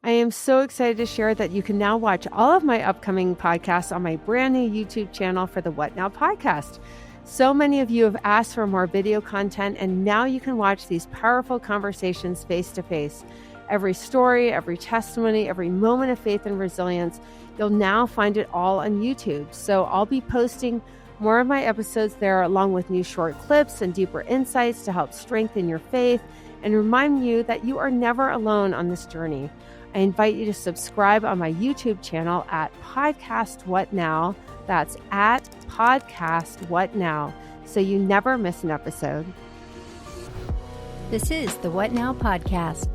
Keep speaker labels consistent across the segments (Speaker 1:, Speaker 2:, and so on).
Speaker 1: I am so excited to share that you can now watch all of my upcoming podcasts on my brand new YouTube channel for the What Now podcast. So many of you have asked for more video content, and now you can watch these powerful conversations face to face. Every story, every testimony, every moment of faith and resilience, you'll now find it all on YouTube. So I'll be posting more of my episodes there, along with new short clips and deeper insights to help strengthen your faith and remind you that you are never alone on this journey. I invite you to subscribe on my YouTube channel at Podcast What Now. That's at Podcast What Now, so you never miss an episode.
Speaker 2: This is the What Now podcast.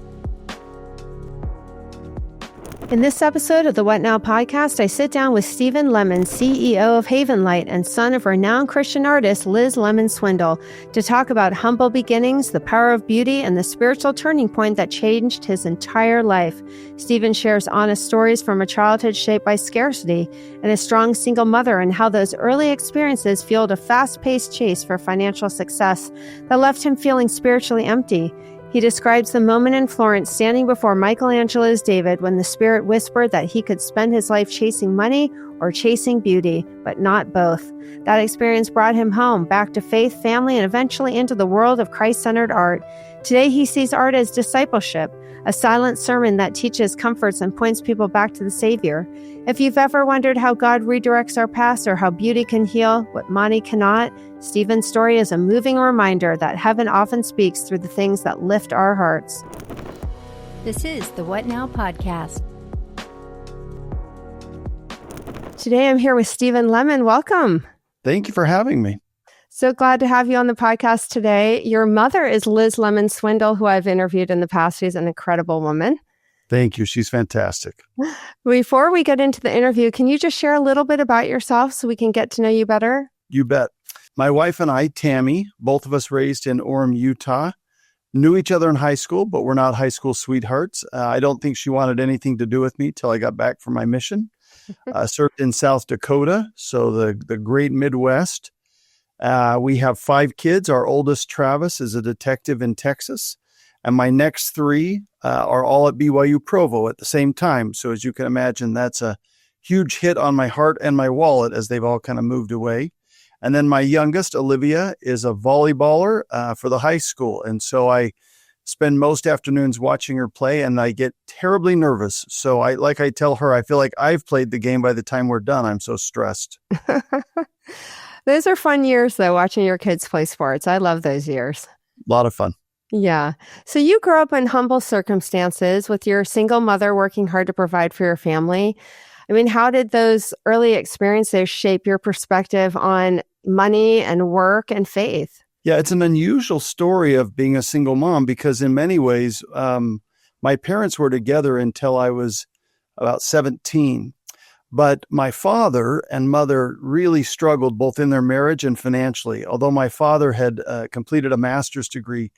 Speaker 1: In this episode of the What Now podcast, I sit down with Steevun Lemon, CEO of Havenlight and son of renowned Christian artist Liz Lemon Swindle, to talk about humble beginnings, the power of beauty, and the spiritual turning point that changed his entire life. Steevun shares honest stories from a childhood shaped by scarcity and a strong single mother, and how those early experiences fueled a fast-paced chase for financial success that left him feeling spiritually empty. He describes the moment in Florence standing before Michelangelo David when the Spirit whispered that he could spend his life chasing money or chasing beauty, but not both. That experience brought him home, back to faith, family, and eventually into the world of Christ-centered art. Today, he sees art as discipleship, a silent sermon that teaches, comforts, and points people back to the Savior. If you've ever wondered how God redirects our paths or how beauty can heal what money cannot, Steevun's story is a moving reminder that heaven often speaks through the things that lift our hearts.
Speaker 2: This is the What Now podcast.
Speaker 1: Today, I'm here with Steevun Lemon. Welcome.
Speaker 3: Thank you for having me.
Speaker 1: So glad to have you on the podcast today. Your mother is Liz Lemon Swindle, who I've interviewed in the past. She's an incredible woman.
Speaker 3: Thank you. She's fantastic.
Speaker 1: Before we get into the interview, can you just share a little bit about yourself so we can get to know you better?
Speaker 3: You bet. My wife and I, Tammy, both of us raised in Orem, Utah, knew each other in high school, but we're not high school sweethearts. I don't think she wanted anything to do with me till I got back from my mission. Served in South Dakota, so the great Midwest. We have 5 kids. Our oldest, Travis, is a detective in Texas. And my next 3 are all at BYU Provo at the same time. So as you can imagine, that's a huge hit on my heart and my wallet as they've all kind of moved away. And then my youngest, Olivia, is a volleyballer for the high school. And so I spend most afternoons watching her play, and I get terribly nervous. So I tell her, I feel like I've played the game by the time we're done. I'm so stressed.
Speaker 1: Those are fun years, though, watching your kids play sports. I love those years.
Speaker 3: A lot of fun.
Speaker 1: Yeah. So you grew up in humble circumstances with your single mother working hard to provide for your family. I mean, how did those early experiences shape your perspective on money and work and faith?
Speaker 3: Yeah, it's an unusual story of being a single mom because in many ways, my parents were together until I was about 17. But my father and mother really struggled both in their marriage and financially. Although my father had completed a master's degree,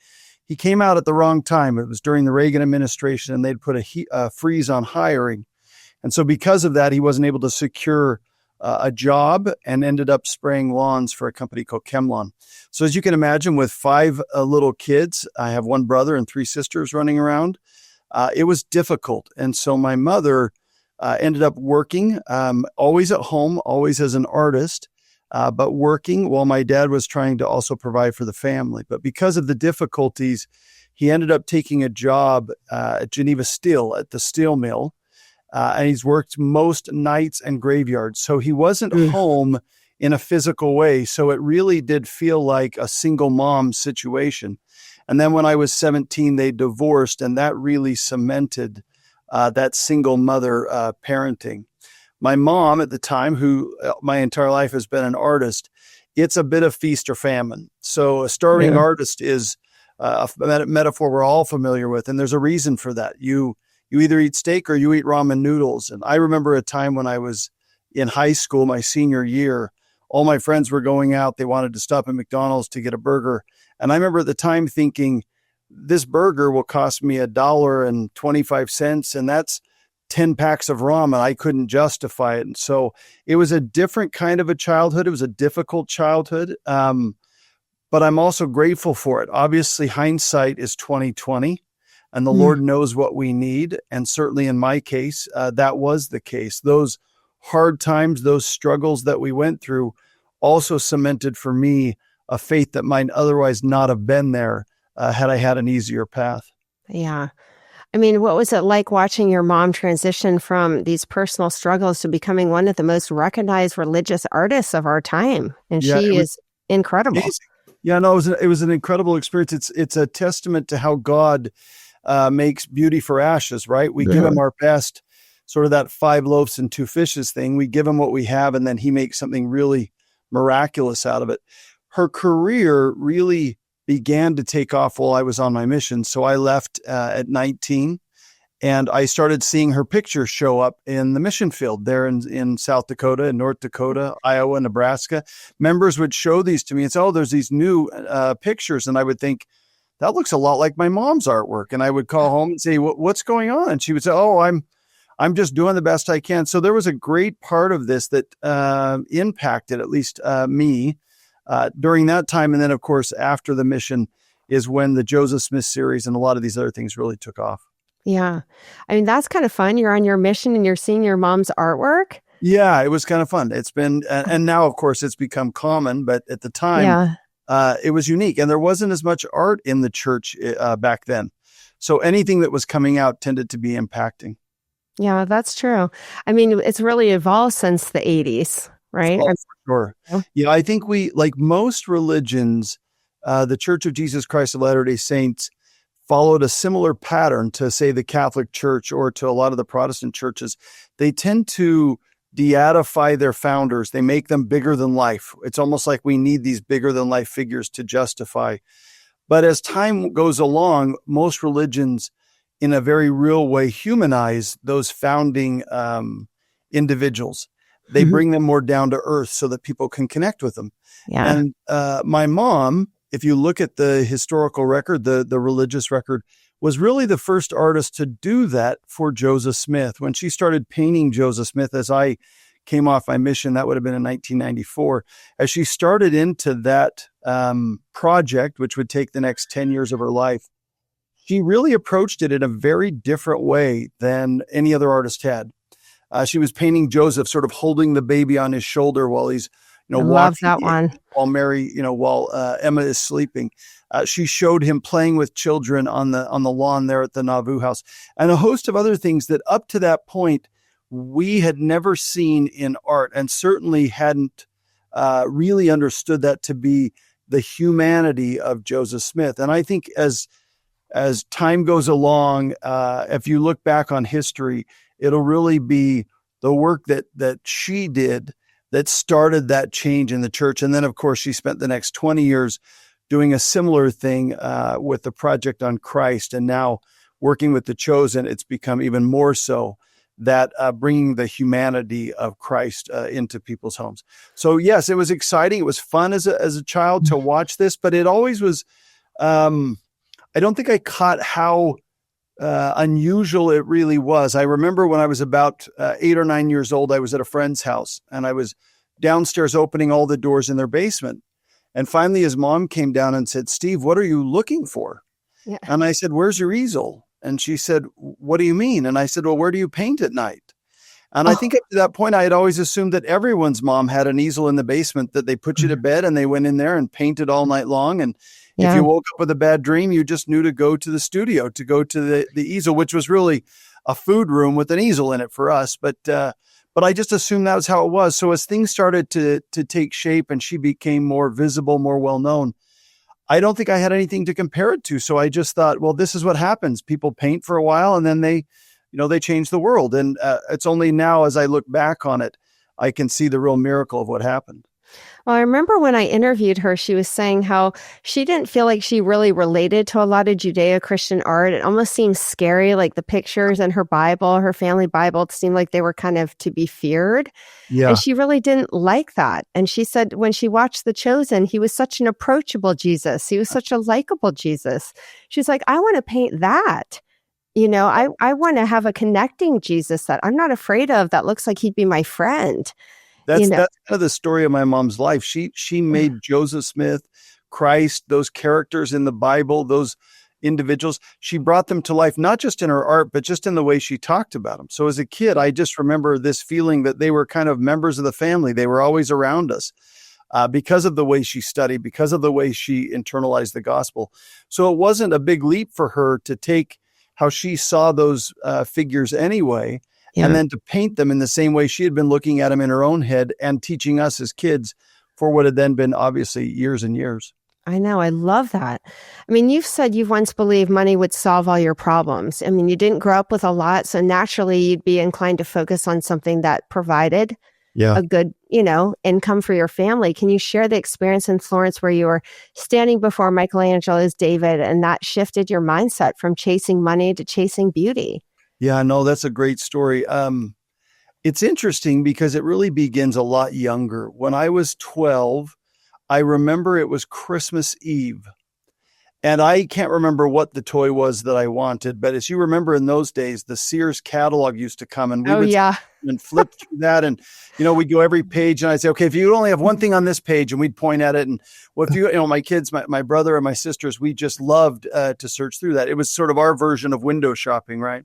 Speaker 3: he came out at the wrong time. It was during the Reagan administration, and they'd put a freeze on hiring. And so because of that, he wasn't able to secure a job and ended up spraying lawns for a company called ChemLawn. So as you can imagine, with 5 little kids, I have 1 brother and 3 sisters running around. It was difficult. And so my mother ended up working, always at home, always as an artist, but working while my dad was trying to also provide for the family. But because of the difficulties, he ended up taking a job at Geneva Steel at the steel mill. And he's worked most nights and graveyards. So he wasn't home in a physical way. So it really did feel like a single mom situation. And then when I was 17, they divorced, and that really cemented that single mother parenting. My mom at the time, who my entire life has been an artist, it's a bit of feast or famine. So a starving artist is a metaphor we're all familiar with. And there's a reason for that. You either eat steak or you eat ramen noodles. And I remember a time when I was in high school, my senior year, all my friends were going out. They wanted to stop at McDonald's to get a burger. And I remember at the time thinking, this burger will cost me $1.25, and that's 10 packs of ramen. I couldn't justify it. And so it was a different kind of a childhood. It was a difficult childhood. But I'm also grateful for it. Obviously, hindsight is 20/20. and the Lord knows what we need. And certainly in my case, that was the case. Those hard times, those struggles that we went through also cemented for me a faith that might otherwise not have been there had I had an easier path.
Speaker 1: Yeah. I mean, what was it like watching your mom transition from these personal struggles to becoming one of the most recognized religious artists of our time? And she is incredible.
Speaker 3: Yeah, no, it was an incredible experience. It's a testament to how God makes beauty for ashes, right? We give him our best, sort of that 5 loaves and 2 fishes thing. We give him what we have, and then he makes something really miraculous out of it. Her career really began to take off while I was on my mission. So I left at 19, and I started seeing her pictures show up in the mission field there in South Dakota, in North Dakota, Iowa, Nebraska. Members would show these to me and say, oh, there's these new pictures. And I would think, that looks a lot like my mom's artwork. And I would call home and say, what's going on? And she would say, oh, I'm just doing the best I can. So there was a great part of this that impacted at least me during that time. And then, of course, after the mission is when the Joseph Smith series and a lot of these other things really took off.
Speaker 1: Yeah. I mean, that's kind of fun. You're on your mission and you're seeing your mom's artwork.
Speaker 3: Yeah, it was kind of fun. It's been, and now, of course, it's become common, but at the time, it was unique. And there wasn't as much art in the church back then. So anything that was coming out tended to be impacting.
Speaker 1: Yeah, that's true. I mean, it's really evolved since the 80s, right?
Speaker 3: Oh, for sure. Yeah, I think we, like most religions, the Church of Jesus Christ of Latter-day Saints followed a similar pattern to, say, the Catholic Church or to a lot of the Protestant churches. They tend to deify their founders. They make them bigger than life. It's almost like we need these bigger than life figures to justify. But as time goes along, most religions in a very real way humanize those founding individuals. They bring them more down to earth so that people can connect with them. Yeah. And my mom, if you look at the historical record, the religious record, was really the first artist to do that for Joseph Smith. When she started painting Joseph Smith, as I came off my mission, that would have been in 1994. As she started into that project, which would take the next 10 years of her life, she really approached it in a very different way than any other artist had. She was painting Joseph sort of holding the baby on his shoulder while he's,
Speaker 1: I love that one.
Speaker 3: While Mary, while Emma is sleeping. She showed him playing with children on the lawn there at the Nauvoo house, and a host of other things that up to that point we had never seen in art, and certainly hadn't really understood that to be the humanity of Joseph Smith. And I think as time goes along, if you look back on history, it'll really be the work that she did that started that change in the church. And then, of course, she spent the next 20 years doing a similar thing with the Project on Christ. And now working with the Chosen, it's become even more so that bringing the humanity of Christ into people's homes. So, yes, it was exciting. It was fun as a child to watch this, but it always was, I don't think I caught how unusual it really was. I remember when I was about 8 or 9 years old, I was at a friend's house and I was downstairs opening all the doors in their basement. And finally his mom came down and said, "Steve, what are you looking for?" Yeah. And I said, "Where's your easel?" And she said, "What do you mean?" And I said, "Well, where do you paint at night?" And I think up to that point, I had always assumed that everyone's mom had an easel in the basement that they put you to bed and they went in there and painted all night long. And if you woke up with a bad dream, you just knew to go to the studio, to go to the easel, which was really a food room with an easel in it for us. But I just assumed that was how it was. So as things started to take shape and she became more visible, more well-known, I don't think I had anything to compare it to. So I just thought, well, this is what happens. People paint for a while and then they change the world. And it's only now as I look back on it, I can see the real miracle of what happened.
Speaker 1: Well, I remember when I interviewed her, she was saying how she didn't feel like she really related to a lot of Judeo-Christian art. It almost seemed scary, like the pictures in her Bible, her family Bible, it seemed like they were kind of to be feared. Yeah. And she really didn't like that. And she said when she watched The Chosen, he was such an approachable Jesus. He was such a likable Jesus. She's like, I want to paint that. I want to have a connecting Jesus that I'm not afraid of, that looks like he'd be my friend.
Speaker 3: That's kind of the story of my mom's life. She made Joseph Smith, Christ, those characters in the Bible, those individuals. She brought them to life, not just in her art, but just in the way she talked about them. So as a kid, I just remember this feeling that they were kind of members of the family. They were always around us because of the way she studied, because of the way she internalized the gospel. So it wasn't a big leap for her to take how she saw those figures anyway, and then to paint them in the same way she had been looking at them in her own head and teaching us as kids for what had then been obviously years and years.
Speaker 1: I know. I love that. I mean, you've said you've once believed money would solve all your problems. I mean, you didn't grow up with a lot, so naturally you'd be inclined to focus on something that provided a good, income for your family. Can you share the experience in Florence where you were standing before Michelangelo's David and that shifted your mindset from chasing money to chasing beauty?
Speaker 3: Yeah, no, that's a great story. It's interesting because it really begins a lot younger. When I was 12, I remember it was Christmas Eve. And I can't remember what the toy was that I wanted, but as you remember in those days, the Sears catalog used to come and we would and flip through that. And, we'd go every page and I'd say, okay, if you only have one thing on this page, and we'd point at it. And well, if my kids, my brother and my sisters, we just loved to search through that. It was sort of our version of window shopping, right?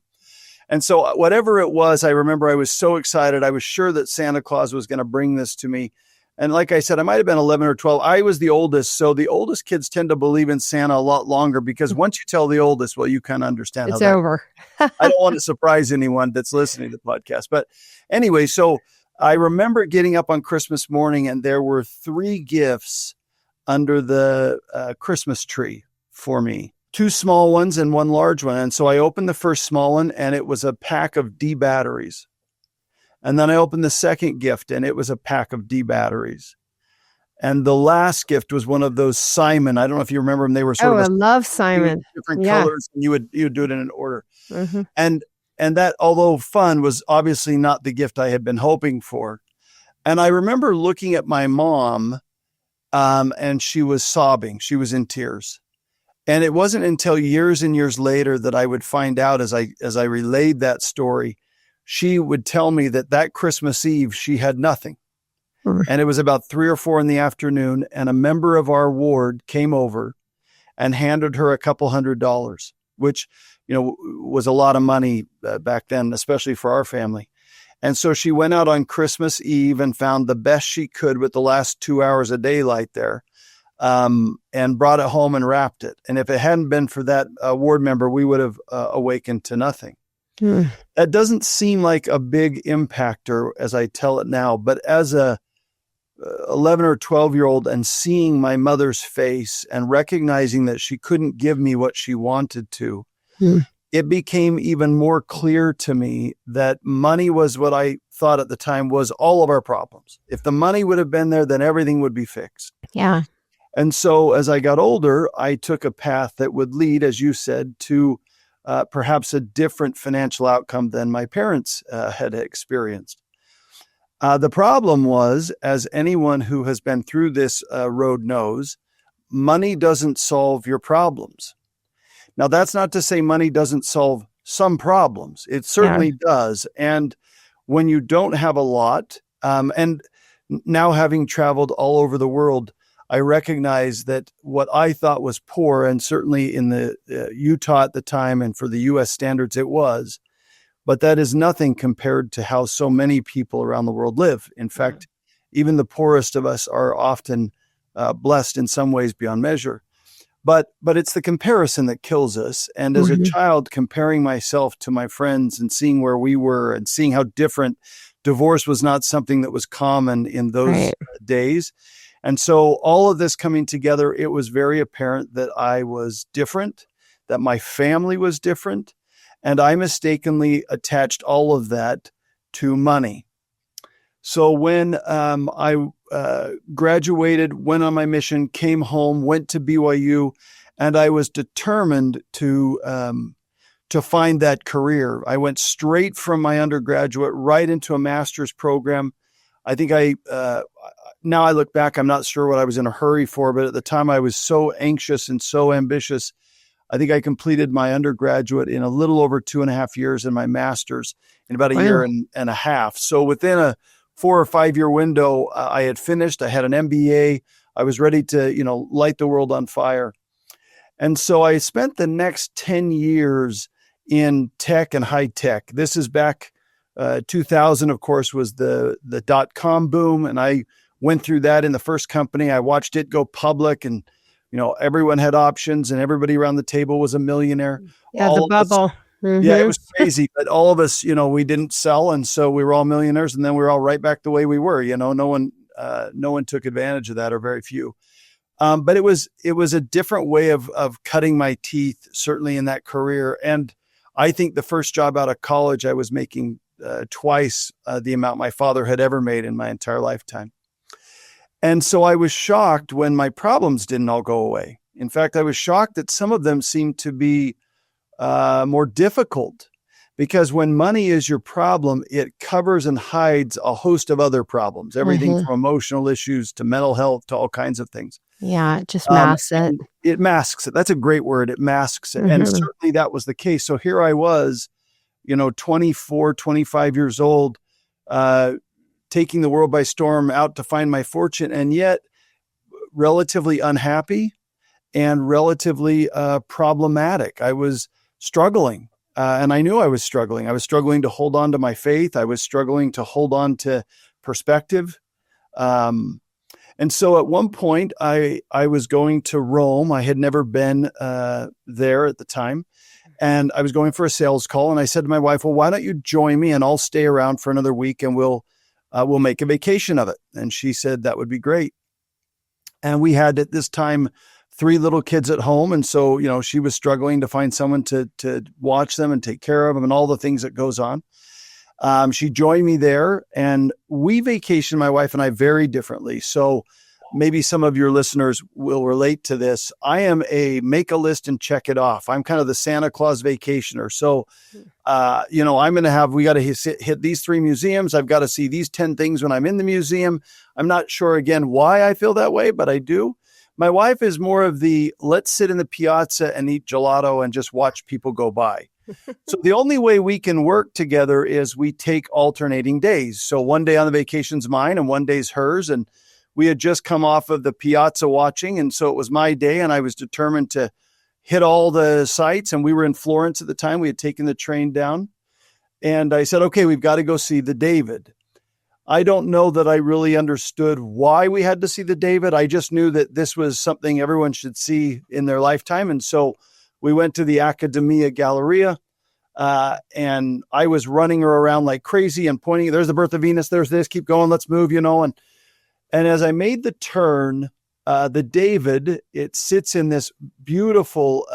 Speaker 3: And so whatever it was, I remember I was so excited. I was sure that Santa Claus was going to bring this to me. And like I said, I might have been 11 or 12. I was the oldest. So the oldest kids tend to believe in Santa a lot longer because once you tell the oldest, well, you kind of understand
Speaker 1: it's over.
Speaker 3: I don't want to surprise anyone that's listening to the podcast. But anyway, so I remember getting up on Christmas morning and there were 3 gifts under the Christmas tree for me. 2 small ones and 1 large one. And so I opened the first small one and it was a pack of D batteries. And then I opened the second gift and it was a pack of D batteries. And the last gift was one of those Simon. I don't know if you remember them. They were sort of
Speaker 1: I love Simon.
Speaker 3: Different colors, and you would do it in an order.
Speaker 1: Mm-hmm.
Speaker 3: And that, although fun, was obviously not the gift I had been hoping for. And I remember looking at my mom, and she was sobbing. She was in tears. And it wasn't until years and years later that I would find out as I relayed that story, she would tell me that Christmas Eve, she had nothing. And it was about 3 or 4 in the afternoon. And a member of our ward came over and handed her a couple $100, which, was a lot of money back then, especially for our family. And so she went out on Christmas Eve and found the best she could with the last 2 hours of daylight there, and brought it home and wrapped it. And if it hadn't been for that ward member, we would have awakened to nothing. That doesn't seem like a big impactor as I tell it now, but as a 11 or 12-year-old and seeing my mother's face and recognizing that she couldn't give me what she wanted to, it became even more clear to me that money was what I thought at the time was all of our problems. If the money would have been there, then everything would be fixed.
Speaker 1: Yeah.
Speaker 3: And so as I got older, I took a path that would lead, as you said, to perhaps a different financial outcome than my parents had experienced. The problem was, as anyone who has been through this road knows, money doesn't solve your problems. Now, that's not to say money doesn't solve some problems. It certainly does. And when you don't have a lot, and now having traveled all over the world, I recognize that what I thought was poor, and certainly in the Utah at the time and for the U.S. standards, it was, but that is nothing compared to how so many people around the world live. In fact, even the poorest of us are often blessed in some ways beyond measure. But it's the comparison that kills us. And as a child, comparing myself to my friends and seeing where we were and seeing how different, divorce was not something that was common in those days. And so all of this coming together, it was very apparent that I was different, that my family was different, and I mistakenly attached all of that to money. So when I graduated, went on my mission, came home, went to BYU, and I was determined to find that career. I went straight from my undergraduate right into a master's program. I think now I look back, I'm not sure what I was in a hurry for, but at the time I was so anxious and so ambitious. I think I completed my undergraduate in a little over 2.5 years and my master's in about a year and a half. So within a 4 or 5 year window, I had finished. I had an MBA. I was ready to, light the world on fire. And so I spent the next 10 years in tech and high tech. This is back 2000, of course, was the dot-com boom. And I went through that in the first company. I watched it go public, and, everyone had options and everybody around the table was a millionaire.
Speaker 1: Yeah, the bubble.
Speaker 3: Yeah, it was crazy. But all of us, we didn't sell. And so we were all millionaires, and then we were all right back the way we were. No one took advantage of that, or very few. But it was a different way of cutting my teeth, certainly in that career. And I think the first job out of college, I was making twice the amount my father had ever made in my entire lifetime. And so I was shocked when my problems didn't all go away. In fact, I was shocked that some of them seemed to be more difficult, because when money is your problem, it covers and hides a host of other problems, everything from emotional issues to mental health to all kinds of things.
Speaker 1: Yeah, it just masks it.
Speaker 3: It masks it. That's a great word. It masks it. And certainly that was the case. So here I was, 24, 25 years old, taking the world by storm, out to find my fortune, and yet relatively unhappy and relatively problematic. I was struggling, and I knew I was struggling. I was struggling to hold on to my faith. I was struggling to hold on to perspective. And so at one point, I was going to Rome. I had never been there at the time. And I was going for a sales call. And I said to my wife, well, why don't you join me and I'll stay around for another week and we'll make a vacation of it. And she said that would be great. And we had at this time 3 little kids at home. And so, she was struggling to find someone to watch them and take care of them and all the things that goes on. She joined me there, and we vacationed, my wife and I, very differently. So maybe some of your listeners will relate to this. I am a make a list and check it off. I'm kind of the Santa Claus vacationer. So, we got to hit these 3 museums. I've got to see these 10 things when I'm in the museum. I'm not sure, again, why I feel that way, but I do. My wife is more of the let's sit in the piazza and eat gelato and just watch people go by. So the only way we can work together is we take alternating days. So one day on the vacation's mine and one day's hers. And we had just come off of the piazza watching. And so it was my day, and I was determined to hit all the sites. And we were in Florence at the time. We had taken the train down. And I said, okay, we've got to go see the David. I don't know that I really understood why we had to see the David. I just knew that this was something everyone should see in their lifetime. And so we went to the Accademia Galleria, and I was running her around like crazy and pointing, there's the birth of Venus, there's this, keep going, let's move, And as I made the turn, the David, it sits in this beautiful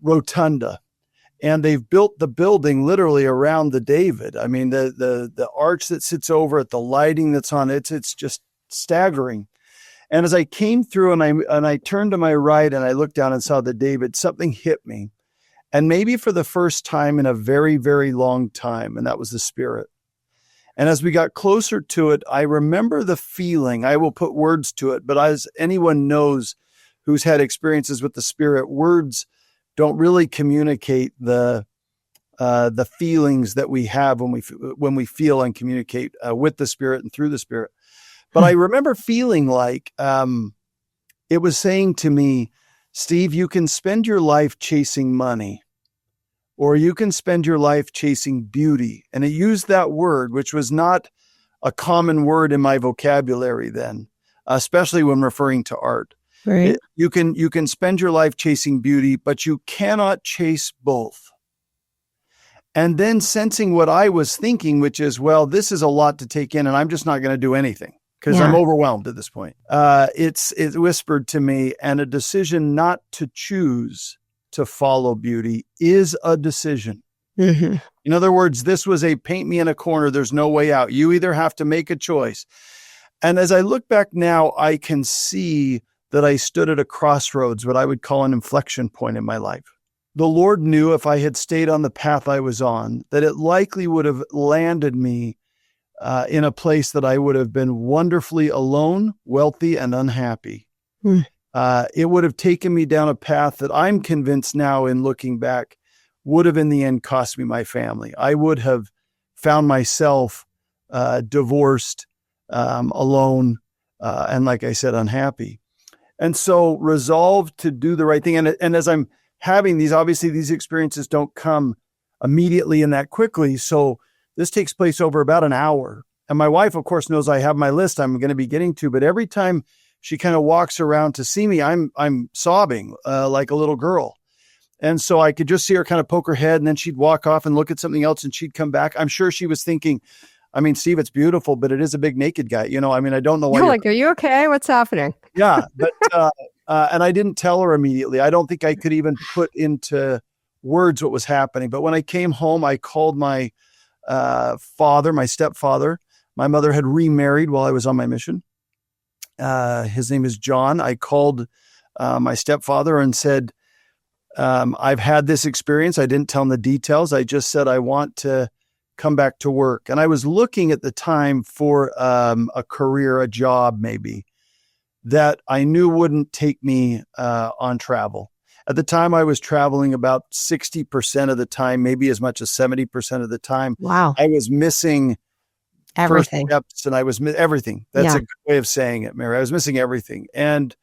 Speaker 3: rotunda. And they've built the building literally around the David. I mean, the arch that sits over it, the lighting that's on it, it's just staggering. And as I came through and I turned to my right and I looked down and saw the David, something hit me. And maybe for the first time in a very, very long time, and that was the Spirit. And as we got closer to it, I remember the feeling. I will put words to it, but as anyone knows who's had experiences with the Spirit, words don't really communicate the feelings that we have when we feel and communicate with the Spirit and through the Spirit. But I remember feeling like it was saying to me, Steve, you can spend your life chasing money, or you can spend your life chasing beauty. And it used that word, which was not a common word in my vocabulary then, especially when referring to art.
Speaker 1: Right.
Speaker 3: You can spend your life chasing beauty, but you cannot chase both. And then sensing what I was thinking, which is, well, this is a lot to take in, and I'm just not going to do anything because I'm overwhelmed at this point. It whispered to me, and a decision not to choose to follow beauty is a decision.
Speaker 1: Mm-hmm.
Speaker 3: In other words, this was a paint me in a corner. There's no way out. You either have to make a choice. And as I look back now, I can see that I stood at a crossroads, what I would call an inflection point in my life. The Lord knew if I had stayed on the path I was on, that it likely would have landed me in a place that I would have been wonderfully alone, wealthy, and unhappy.
Speaker 1: Mm.
Speaker 3: It would have taken me down a path that I'm convinced now in looking back would have in the end cost me my family. I would have found myself divorced, alone, and like I said, unhappy. And so resolved to do the right thing. And as I'm having these, obviously these experiences don't come immediately and that quickly. So this takes place over about an hour. And my wife, of course, knows I have my list I'm going to be getting to, but every time she kind of walks around to see me, I'm sobbing like a little girl. And so I could just see her kind of poke her head, and then she'd walk off and look at something else, and she'd come back. I'm sure she was thinking, I mean, Steve, it's beautiful, but it is a big naked guy. I mean, I don't know why.
Speaker 1: You're like, are you okay? What's happening?
Speaker 3: Yeah. But, and I didn't tell her immediately. I don't think I could even put into words what was happening. But when I came home, I called my father, my stepfather. My mother had remarried while I was on my mission. His name is John. I called my stepfather and said, I've had this experience. I didn't tell him the details. I just said, I want to come back to work. And I was looking at the time for a career, a job maybe, that I knew wouldn't take me on travel. At the time, I was traveling about 60% of the time, maybe as much as 70% of the time.
Speaker 1: Wow.
Speaker 3: I was missing
Speaker 1: everything.
Speaker 3: First steps, and I was everything. That's a good way of saying it, Mary. I was missing everything. And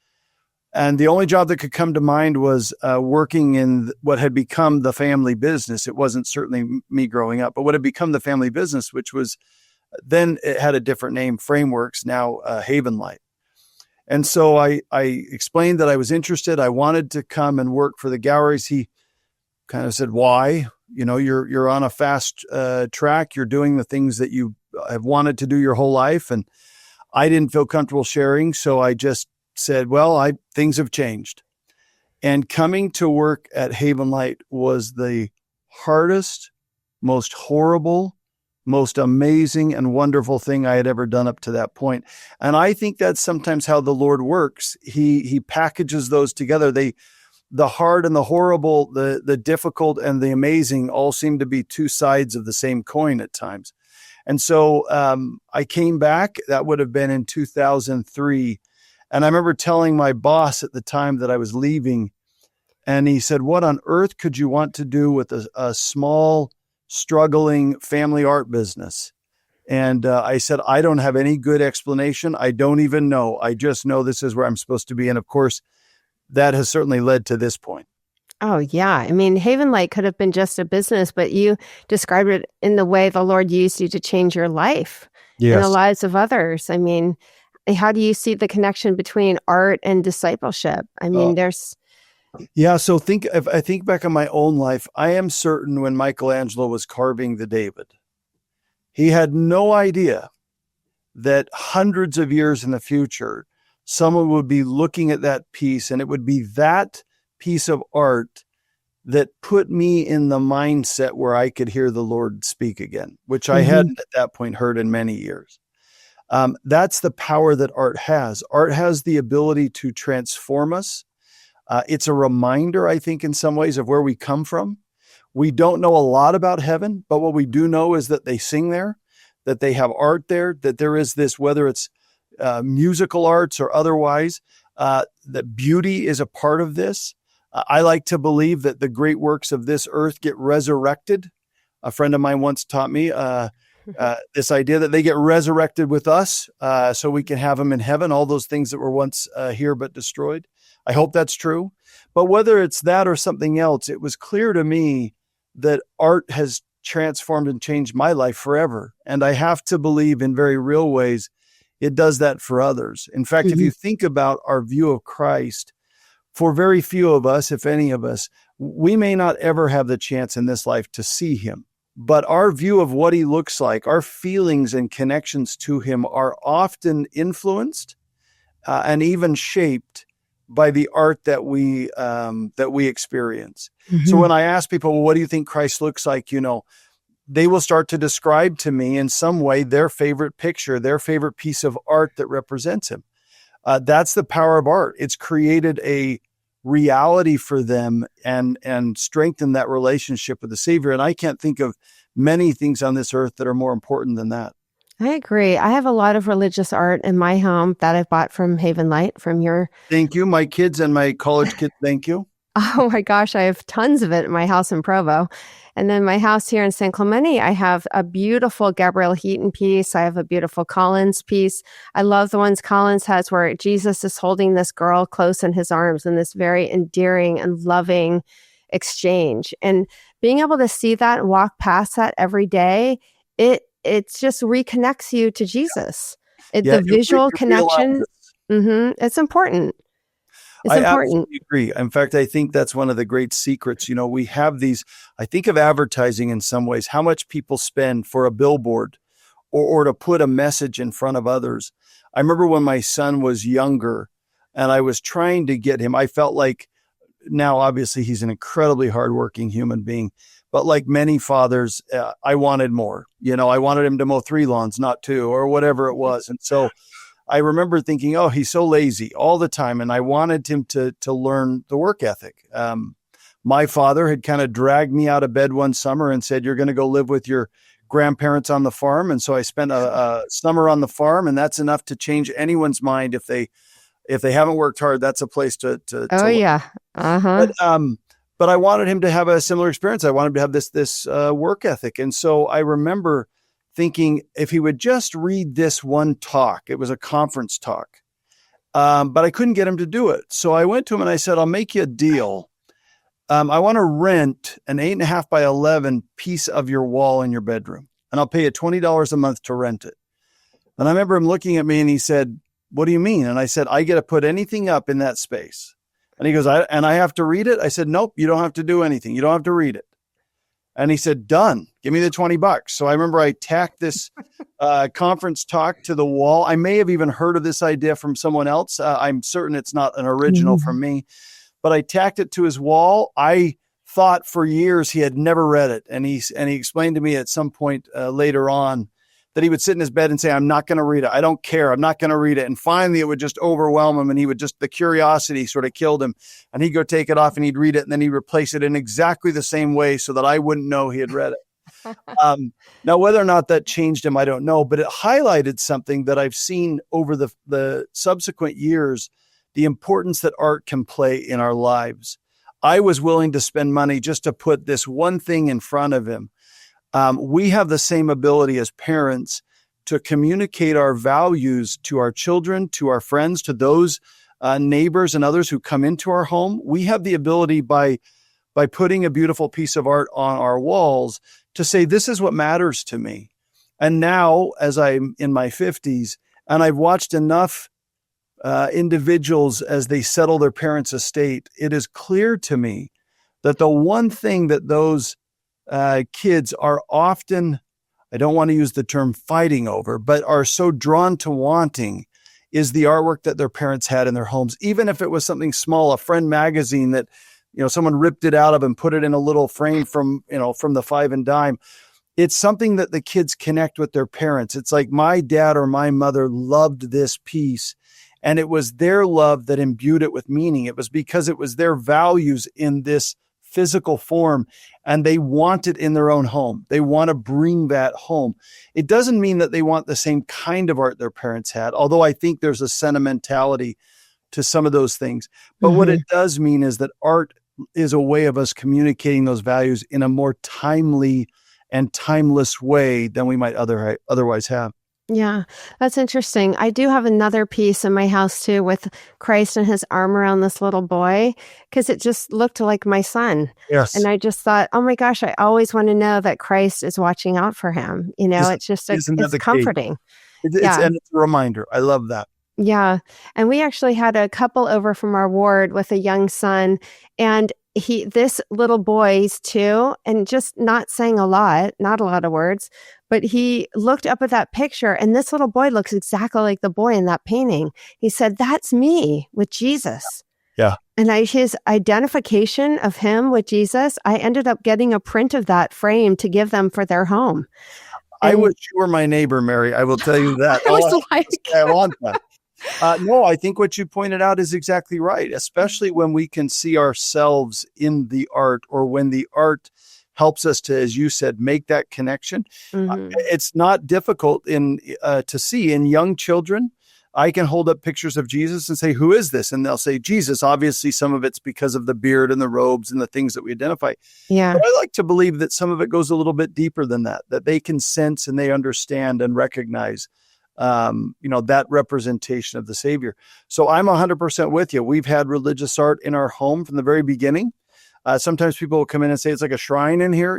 Speaker 3: the only job that could come to mind was working in what had become the family business. It wasn't certainly me growing up, but what had become the family business, which was then it had a different name, Frameworks, now Havenlight. And so I explained that I was interested. I wanted to come and work for the galleries. He kind of said, why? You're on a fast track. You're doing the things that you have wanted to do your whole life. And I didn't feel comfortable sharing. So I just said, well, things have changed. And coming to work at Havenlight was the hardest, most horrible, most amazing and wonderful thing I had ever done up to that point. And I think that's sometimes how the Lord works. He packages those together. The hard and the horrible, the difficult and the amazing all seem to be two sides of the same coin at times. And so I came back. That would have been in 2003. And I remember telling my boss at the time that I was leaving, and he said, what on earth could you want to do with a small, struggling family art business? And I said, I don't have any good explanation. I don't even know. I just know this is where I'm supposed to be. And of course, that has certainly led to this point.
Speaker 1: Oh, yeah. I mean, Havenlight could have been just a business, but you described it in the way the Lord used you to change your life and the lives of others. I mean, how do you see the connection between art and discipleship? I mean, there's...
Speaker 3: Yeah. So if I think back on my own life, I am certain when Michelangelo was carving the David, he had no idea that hundreds of years in the future, someone would be looking at that piece, and it would be that piece of art that put me in the mindset where I could hear the Lord speak again, which I hadn't at that point heard in many years. That's the power that art has. Art has the ability to transform us. It's a reminder, I think, in some ways of where we come from. We don't know a lot about heaven, but what we do know is that they sing there, that they have art there, that there is this, whether it's musical arts or otherwise, that beauty is a part of this. I like to believe that the great works of this earth get resurrected. A friend of mine once taught me this idea that they get resurrected with us so we can have them in heaven, all those things that were once here but destroyed. I hope that's true. But whether it's that or something else, it was clear to me that art has transformed and changed my life forever. And I have to believe in very real ways it does that for others. In fact, if you think about our view of Christ, for very few of us, if any of us, we may not ever have the chance in this life to see him. But our view of what he looks like, our feelings and connections to him are often influenced and even shaped by the art that we experience. So when I ask people, well, what do you think Christ looks like? They will start to describe to me in some way their favorite picture, their favorite piece of art that represents him. That's the power of art. It's created a reality for them and strengthened that relationship with the Savior. And I can't think of many things on this earth that are more important than that.
Speaker 1: I agree. I have a lot of religious art in my home that I've bought from Havenlight, from your...
Speaker 3: Thank you. My kids and my college kids, thank you.
Speaker 1: Oh my gosh, I have tons of it in my house in Provo. And then my house here in San Clemente, I have a beautiful Gabrielle Heaton piece. I have a beautiful Collins piece. I love the ones Collins has where Jesus is holding this girl close in his arms in this very endearing and loving exchange. And being able to see that and walk past that every day, it just reconnects you to Jesus. The visual connection, it's important.
Speaker 3: I absolutely agree. In fact, I think that's one of the great secrets. We have these, I think of advertising in some ways, how much people spend for a billboard or to put a message in front of others. I remember when my son was younger and I was trying to get him, I felt like now, obviously, he's an incredibly hardworking human being, but like many fathers, I wanted more. I wanted him to mow 3 lawns, not 2 or whatever it was. And so I remember thinking, oh, he's so lazy all the time. And I wanted him to learn the work ethic. My father had kind of dragged me out of bed one summer and said, you're going to go live with your grandparents on the farm. And so I spent a summer on the farm, and that's enough to change anyone's mind. If they haven't worked hard, that's a place to
Speaker 1: yeah. Uh-huh.
Speaker 3: But I wanted him to have a similar experience. I wanted him to have this work ethic. And so I remember thinking if he would just read this one talk, it was a conference talk, but I couldn't get him to do it. So I went to him and I said, I'll make you a deal. I want to rent an 8.5 by 11 piece of your wall in your bedroom, and I'll pay you $20 a month to rent it. And I remember him looking at me and he said, what do you mean? And I said, I get to put anything up in that space. And he goes, I have to read it? I said, nope, you don't have to do anything. You don't have to read it. And he said, done. Give me the $20. So I remember I tacked this conference talk to the wall. I may have even heard of this idea from someone else. I'm certain it's not an original from me, but I tacked it to his wall. I thought for years he had never read it. And he explained to me at some point later on that he would sit in his bed and say, I'm not going to read it. I don't care. I'm not going to read it. And finally it would just overwhelm him. And he would the curiosity sort of killed him. And he'd go take it off and he'd read it. And then he'd replace it in exactly the same way so that I wouldn't know he had read it. Now, whether or not that changed him, I don't know. But it highlighted something that I've seen over the subsequent years, the importance that art can play in our lives. I was willing to spend money just to put this one thing in front of him. We have the same ability as parents to communicate our values to our children, to our friends, to those neighbors and others who come into our home. We have the ability by putting a beautiful piece of art on our walls to say, this is what matters to me. And now, as I'm in my 50s, and I've watched enough individuals as they settle their parents' estate, it is clear to me that the one thing that those kids are often, I don't want to use the term fighting over, but are so drawn to wanting is the artwork that their parents had in their homes. Even if it was something small, a Friend magazine that, someone ripped it out of and put it in a little frame from the 5 and dime. It's something that the kids connect with their parents. It's like my dad or my mother loved this piece, and it was their love that imbued it with meaning. It was because it was their values in this physical form, and they want it in their own home. They want to bring that home. It doesn't mean that they want the same kind of art their parents had, although I think there's a sentimentality to some of those things. But what it does mean is that art is a way of us communicating those values in a more timely and timeless way than we might otherwise have.
Speaker 1: Yeah, that's interesting. I do have another piece in my house too with Christ and his arm around this little boy because it just looked like my son.
Speaker 3: Yes.
Speaker 1: And I just thought, oh my gosh, I always want to know that Christ is watching out for him. It's just, it's comforting.
Speaker 3: And it's a reminder. I love that.
Speaker 1: Yeah. And we actually had a couple over from our ward with a young son, and this little boy's 2, and just not saying a lot of words, but he looked up at that picture, and this little boy looks exactly like the boy in that painting. He said, that's me with Jesus.
Speaker 3: Yeah.
Speaker 1: And his identification of him with Jesus, I ended up getting a print of that frame to give them for their home. And
Speaker 3: I wish you were my neighbor, Mary. I will tell you that.
Speaker 1: I
Speaker 3: want that. No, I think what you pointed out is exactly right, especially when we can see ourselves in the art, or when the art helps us to, as you said, make that connection. It's not difficult to see in young children. I can hold up pictures of Jesus and say, who is this? And they'll say, Jesus. Obviously, some of it's because of the beard and the robes and the things that we identify.
Speaker 1: Yeah.
Speaker 3: But I like to believe that some of it goes a little bit deeper than that they can sense and they understand and recognize, that representation of the Savior. So I'm 100% with you. We've had religious art in our home from the very beginning. Sometimes people will come in and say, it's like a shrine in here,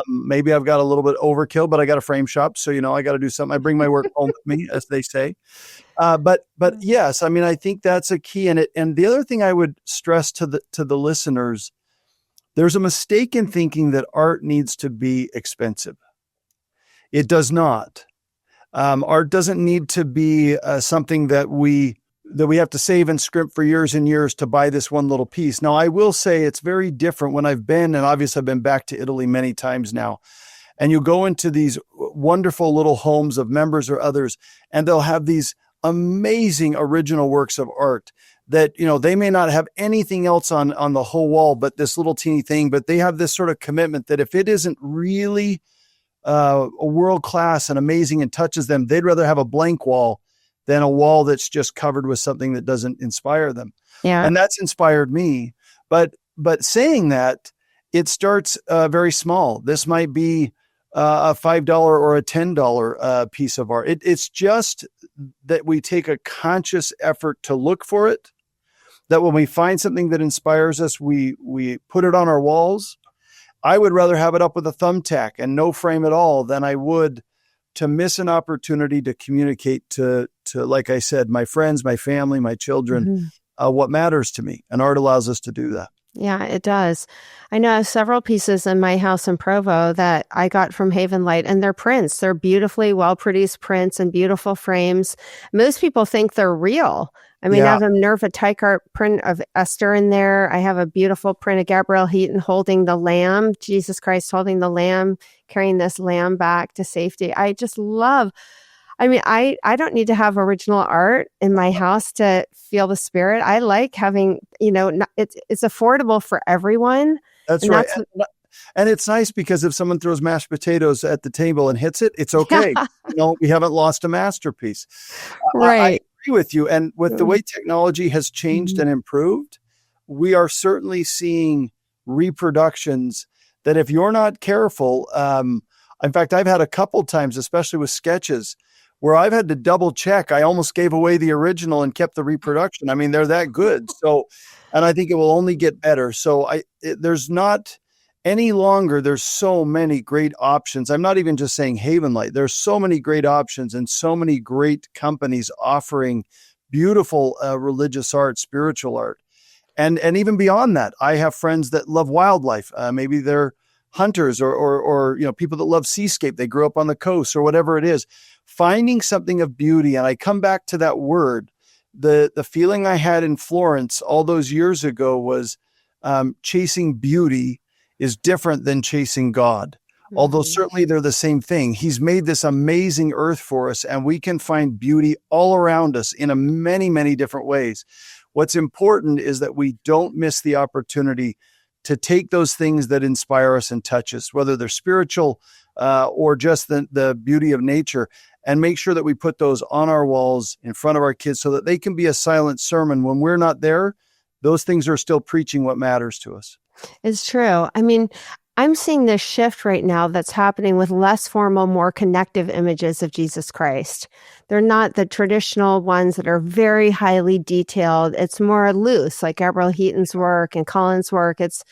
Speaker 3: Maybe I've got a little bit overkill, but I got a frame shop. So, I got to do something. I bring my work home with me, as they say. But yes, I mean, I think that's a key in it. And the other thing I would stress to the listeners, there's a mistake in thinking that art needs to be expensive. It does not. Art doesn't need to be something that we have to save and scrimp for years and years to buy this one little piece. Now, I will say it's very different when I've been, and obviously I've been back to Italy many times now, and you go into these wonderful little homes of members or others, and they'll have these amazing original works of art that, they may not have anything else on the whole wall, but this little teeny thing, but they have this sort of commitment that if it isn't really a world-class and amazing and touches them, they'd rather have a blank wall than a wall that's just covered with something that doesn't inspire them. Yeah. And that's inspired me. But saying that, it starts very small. This might be a $5 or a $10 piece of art. It's just that we take a conscious effort to look for it, that when we find something that inspires us, we put it on our walls. I would rather have it up with a thumbtack and no frame at all than I would to miss an opportunity to communicate to, like I said, my friends, my family, my children, what matters to me. And art allows us to do that.
Speaker 1: Yeah, it does. I know I have several pieces in my house in Provo that I got from Havenlight, and they're prints. They're beautifully well-produced prints and beautiful frames. Most people think they're real. I mean, I have a Nerva Teichart print of Esther in there. I have a beautiful print of Gabrielle Heaton holding the lamb, Jesus Christ holding the lamb, carrying this lamb back to safety. I just love, I don't need to have original art in my house to feel the spirit. I like having, it's affordable for everyone.
Speaker 3: That's right. And it's nice because if someone throws mashed potatoes at the table and hits it, it's okay. We haven't lost a masterpiece. Right. I agree with you. And with the way technology has changed and improved, we are certainly seeing reproductions that if you're not careful, in fact, I've had a couple times, especially with sketches, where I've had to double check. I almost gave away the original and kept the reproduction. I mean, they're that good. So, and I think it will only get better. So there's not any longer, there's so many great options. I'm not even just saying Havenlight. There's so many great options and so many great companies offering beautiful religious art, spiritual art. And even beyond that, I have friends that love wildlife. Maybe they're hunters or people that love seascape. They grew up on the coast or whatever it is. Finding something of beauty. And I come back to that word. The feeling I had in Florence all those years ago was chasing beauty is different than chasing God. Although certainly they're the same thing. He's made this amazing earth for us, and we can find beauty all around us in many, many different ways. What's important is that we don't miss the opportunity to take those things that inspire us and touch us, whether they're spiritual or just the beauty of nature, and make sure that we put those on our walls in front of our kids so that they can be a silent sermon. When we're not there, those things are still preaching what matters to us.
Speaker 1: It's true. I mean, I'm seeing this shift right now that's happening with less formal, more connective images of Jesus Christ. They're not the traditional ones that are very highly detailed. It's more loose, like Gabrielle Heaton's work and Colin's work. It's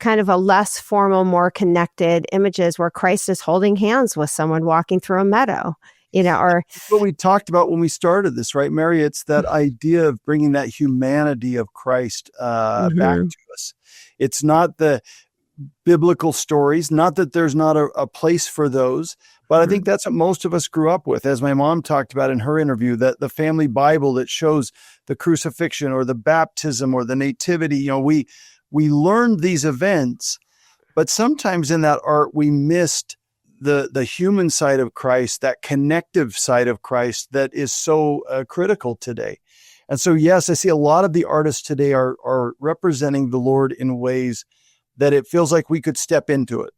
Speaker 1: kind of a less formal, more connected images where Christ is holding hands with someone walking through a meadow, or
Speaker 3: what we talked about when we started this, right, Mary? It's that idea of bringing that humanity of Christ back to us. It's not the biblical stories, not that there's not a place for those, but I think that's what most of us grew up with. As my mom talked about in her interview, that the family Bible that shows the crucifixion or the baptism or the nativity, we learned these events, but sometimes in that art, we missed the human side of Christ, that connective side of Christ that is so critical today. And so, yes, I see a lot of the artists today are representing the Lord in ways that it feels like we could step into it.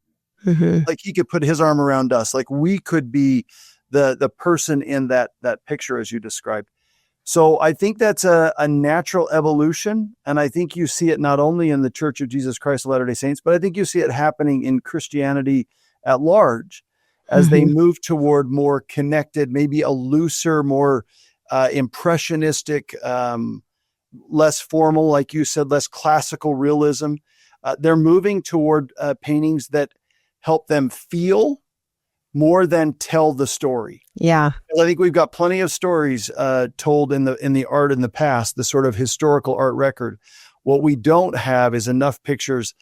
Speaker 3: Like he could put his arm around us. Like we could be the person in that picture as you described. So I think that's a natural evolution. And I think you see it not only in the Church of Jesus Christ of Latter-day Saints, but I think you see it happening in Christianity at large as they move toward more connected, maybe a looser, more impressionistic, less formal, like you said, less classical realism. They're moving toward paintings that help them feel more than tell the story.
Speaker 1: Yeah.
Speaker 3: I think we've got plenty of stories told in the art in the past, the sort of historical art record. What we don't have is enough pictures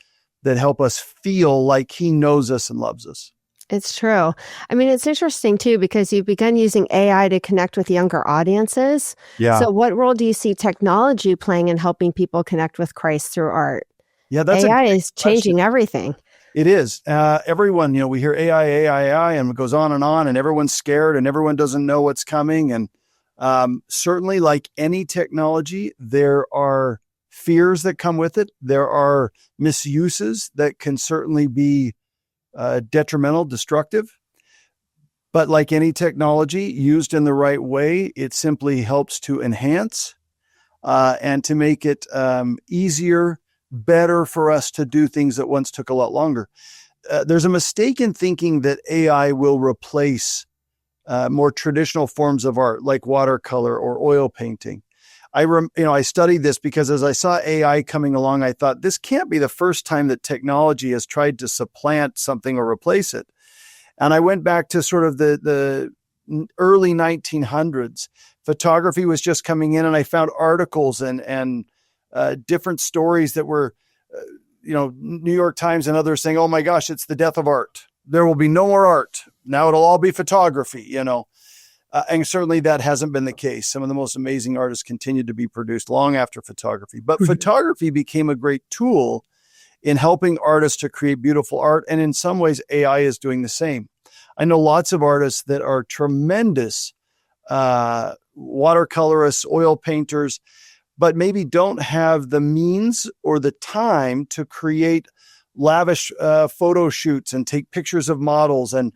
Speaker 3: that help us feel like he knows us and loves us.
Speaker 1: It's true. I mean, it's interesting too, because you've begun using AI to connect with younger audiences.
Speaker 3: Yeah.
Speaker 1: So what role do you see technology playing in helping people connect with Christ through art?
Speaker 3: Yeah, that's
Speaker 1: AI is changing everything.
Speaker 3: It is. Everyone, we hear AI, and it goes on, and everyone's scared and everyone doesn't know what's coming. And certainly, like any technology, there are fears that come with it. There are misuses that can certainly be detrimental, destructive. But like any technology, used in the right way, it simply helps to enhance and to make it easier, better for us to do things that once took a lot longer. There's a mistake in thinking that AI will replace more traditional forms of art like watercolor or oil painting. I studied this because as I saw AI coming along, I thought this can't be the first time that technology has tried to supplant something or replace it. And I went back to sort of the early 1900s. Photography was just coming in, and I found articles and different stories that were, New York Times and others saying, oh my gosh, it's the death of art. There will be no more art. Now it'll all be photography, and certainly that hasn't been the case. Some of the most amazing artists continued to be produced long after photography, but photography became a great tool in helping artists to create beautiful art. And in some ways, AI is doing the same. I know lots of artists that are tremendous watercolorists, oil painters, but maybe don't have the means or the time to create lavish photo shoots and take pictures of models and,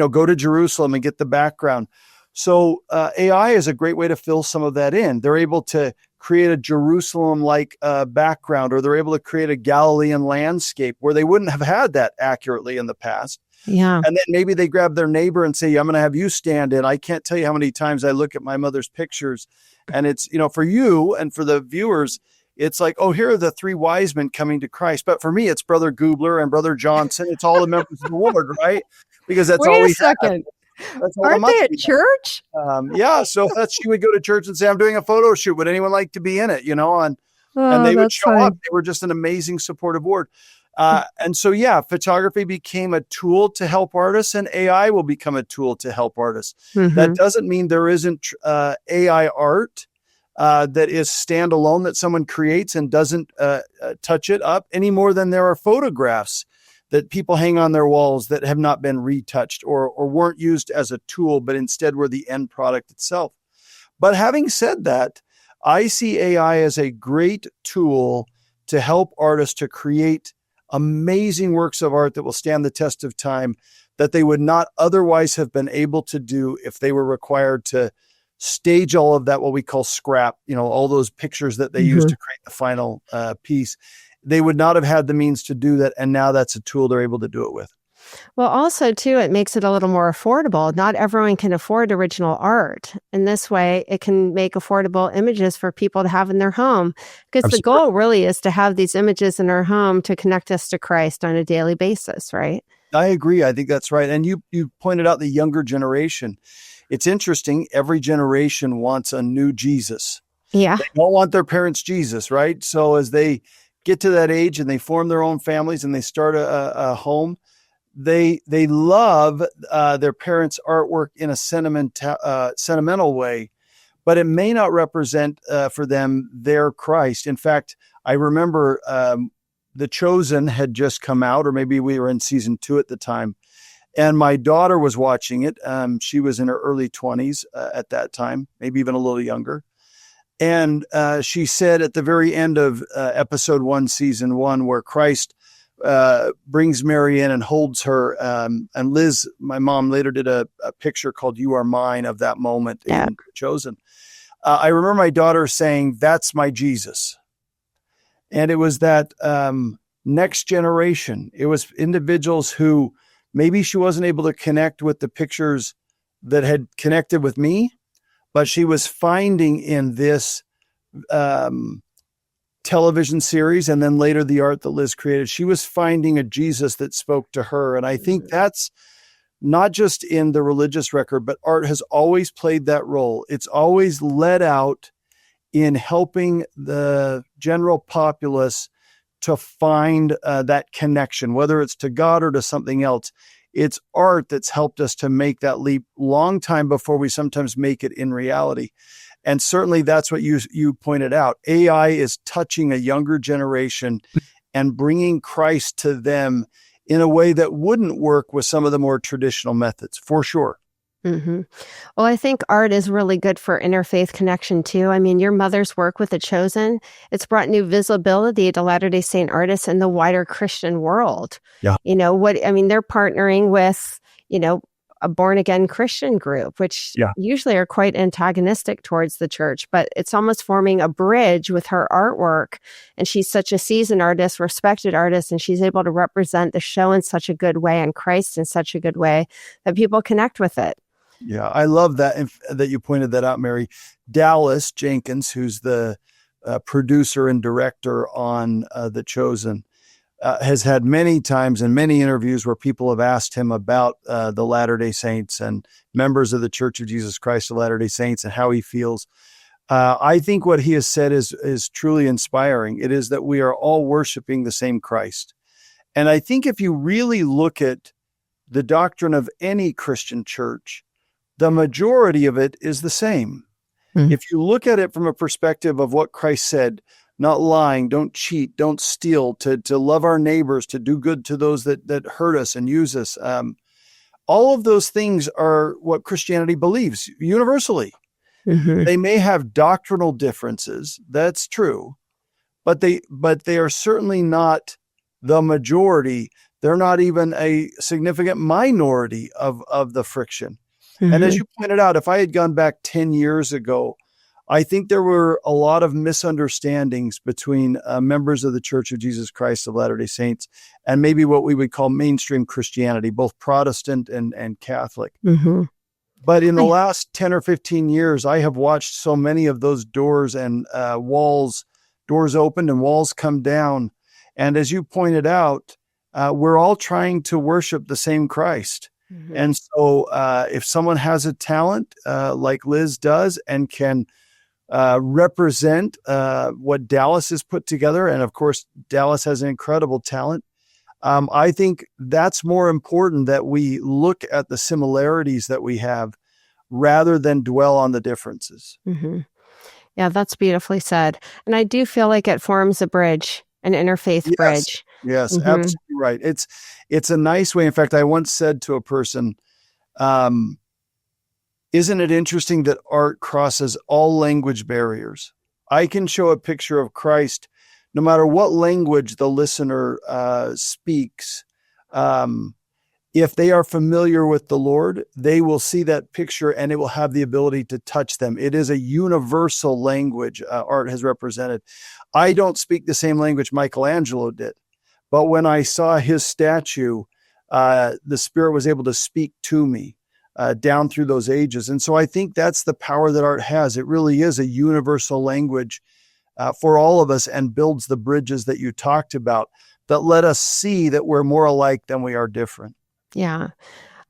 Speaker 3: go to Jerusalem and get the background. So AI is a great way to fill some of that in. They're able to create a Jerusalem-like background, or they're able to create a Galilean landscape where they wouldn't have had that accurately in the past.
Speaker 1: Yeah.
Speaker 3: And then maybe they grab their neighbor and say, I'm going to have you stand in. I can't tell you how many times I look at my mother's pictures. And it's, for you and for the viewers, it's like, oh, here are the three wise men coming to Christ. But for me, it's Brother Goobler and Brother Johnson. It's all the members of the Lord, right? Because that's all we have.
Speaker 1: Aren't they at church?
Speaker 3: Yeah. So she would go to church and say, I'm doing a photo shoot. Would anyone like to be in it? And they would show up. They were just an amazing supportive board. And so, photography became a tool to help artists, and AI will become a tool to help artists. Mm-hmm. That doesn't mean there isn't AI art that is standalone that someone creates and doesn't touch it up any more than there are photographs that people hang on their walls that have not been retouched or weren't used as a tool, but instead were the end product itself. But having said that, I see AI as a great tool to help artists to create amazing works of art that will stand the test of time, that they would not otherwise have been able to do if they were required to stage all of that, what we call scrap, all those pictures that they use to create the final piece. They would not have had the means to do that. And now that's a tool they're able to do it with.
Speaker 1: Well, also, too, it makes it a little more affordable. Not everyone can afford original art. In this way, it can make affordable images for people to have in their home. Because the goal really is to have these images in our home to connect us to Christ on a daily basis, right?
Speaker 3: I agree. I think that's right. And you pointed out the younger generation. It's interesting. Every generation wants a new Jesus.
Speaker 1: Yeah.
Speaker 3: They don't want their parents' Jesus, right? So as they get to that age and they form their own families and they start a home, they love their parents' artwork in a sentimental way, but it may not represent for them their Christ. In fact, I remember The Chosen had just come out, or maybe we were in season 2 at the time, and my daughter was watching it. She was in her early 20s at that time, maybe even a little younger. And she said at the very end of episode 1, season 1, where Christ brings Mary in and holds her. And Liz, my mom, later did a picture called "You Are Mine" of that moment in Chosen. I remember my daughter saying, "That's my Jesus." And it was that next generation. It was individuals who maybe she wasn't able to connect with the pictures that had connected with me, but she was finding in this television series, and then later the art that Liz created, she was finding a Jesus that spoke to her. And I think that's not just in the religious record, but art has always played that role. It's always led out in helping the general populace to find that connection, whether it's to God or to something else. It's art that's helped us to make that leap long time before we sometimes make it in reality. And certainly that's what you pointed out. AI is touching a younger generation and bringing Christ to them in a way that wouldn't work with some of the more traditional methods, for sure.
Speaker 1: Mm-hmm. Well, I think art is really good for interfaith connection too. I mean, your mother's work with The Chosen, it's brought new visibility to Latter-day Saint artists in the wider Christian world.
Speaker 3: Yeah.
Speaker 1: They're partnering with, a born-again Christian group, which usually are quite antagonistic towards the church, but it's almost forming a bridge with her artwork. And she's such a seasoned artist, respected artist, and she's able to represent the show in such a good way and Christ in such a good way that people connect with it.
Speaker 3: Yeah, I love that you pointed that out, Mary. Dallas Jenkins, who's the producer and director on The Chosen, has had many times and many interviews where people have asked him about the Latter-day Saints and members of the Church of Jesus Christ of Latter-day Saints and how he feels. I think what he has said is truly inspiring. It is that we are all worshiping the same Christ. And I think if you really look at the doctrine of any Christian church, the majority of it is the same. Mm-hmm. If you look at it from a perspective of what Christ said, not lying, don't cheat, don't steal, to love our neighbors, to do good to those that hurt us and use us. All of those things are what Christianity believes universally. Mm-hmm. They may have doctrinal differences. That's true. But they are certainly not the majority. They're not even a significant minority of the friction. Mm-hmm. And as you pointed out, if I had gone back 10 years ago, I think there were a lot of misunderstandings between members of the Church of Jesus Christ of Latter-day Saints and maybe what we would call mainstream Christianity, both Protestant and Catholic. Mm-hmm. But in the last 10 or 15 years, I have watched so many of those doors and doors opened and walls come down. And as you pointed out, we're all trying to worship the same Christ. Mm-hmm. And so if someone has a talent like Liz does and can represent what Dallas has put together. And of course, Dallas has an incredible talent. I think that's more important, that we look at the similarities that we have rather than dwell on the differences.
Speaker 1: Mm-hmm. Yeah, that's beautifully said. And I do feel like it forms a bridge, an interfaith bridge.
Speaker 3: Yes, mm-hmm. Absolutely right. It's a nice way. In fact, I once said to a person, isn't it interesting that art crosses all language barriers? I can show a picture of Christ no matter what language the listener speaks. If they are familiar with the Lord, they will see that picture and it will have the ability to touch them. It is a universal language art has represented. I don't speak the same language Michelangelo did, but when I saw his statue, the Spirit was able to speak to me. Down through those ages. And so I think that's the power that art has. It really is a universal language for all of us and builds the bridges that you talked about that let us see that we're more alike than we are different.
Speaker 1: Yeah.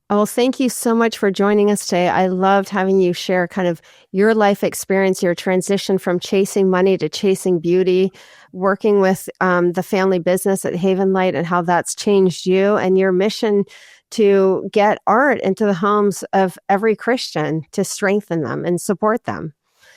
Speaker 1: Well, thank you so much for joining us today. I loved having you share kind of your life experience, your transition from chasing money to chasing beauty, working with the family business at Havenlight and how that's changed you and your mission to get art into the homes of every Christian to strengthen them and support them.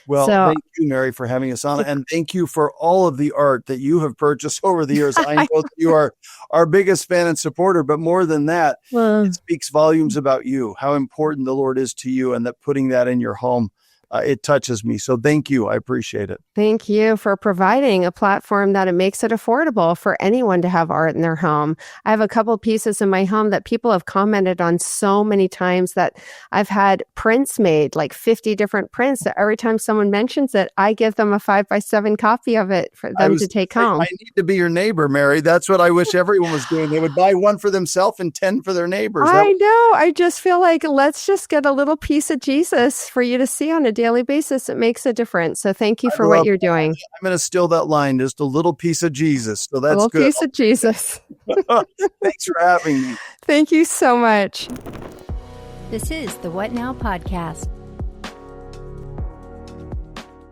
Speaker 3: Well, thank you, Mary, for having us on. And thank you for all of the art that you have purchased over the years. I know that you are our biggest fan and supporter, but more than that, it speaks volumes about you, how important the Lord is to you, and that putting that in your home it touches me. So thank you. I appreciate it.
Speaker 1: Thank you for providing a platform that it makes it affordable for anyone to have art in their home. I have a couple pieces in my home that people have commented on so many times that I've had prints made, like 50 different prints, that every time someone mentions it, I give them a 5x7 copy of it for them to take home.
Speaker 3: I need to be your neighbor, Mary. That's what I wish everyone was doing. They would buy one for themselves and 10 for their neighbors.
Speaker 1: I know. I just feel like let's just get a little piece of Jesus for you to see on a daily basis. It makes a difference. So thank you for what you're doing.
Speaker 3: I'm going to steal that line, just a little piece of Jesus. So that's
Speaker 1: a little
Speaker 3: good.
Speaker 1: Piece of Jesus.
Speaker 3: Thanks for having me.
Speaker 1: Thank you so much.
Speaker 2: This is the What Now Podcast.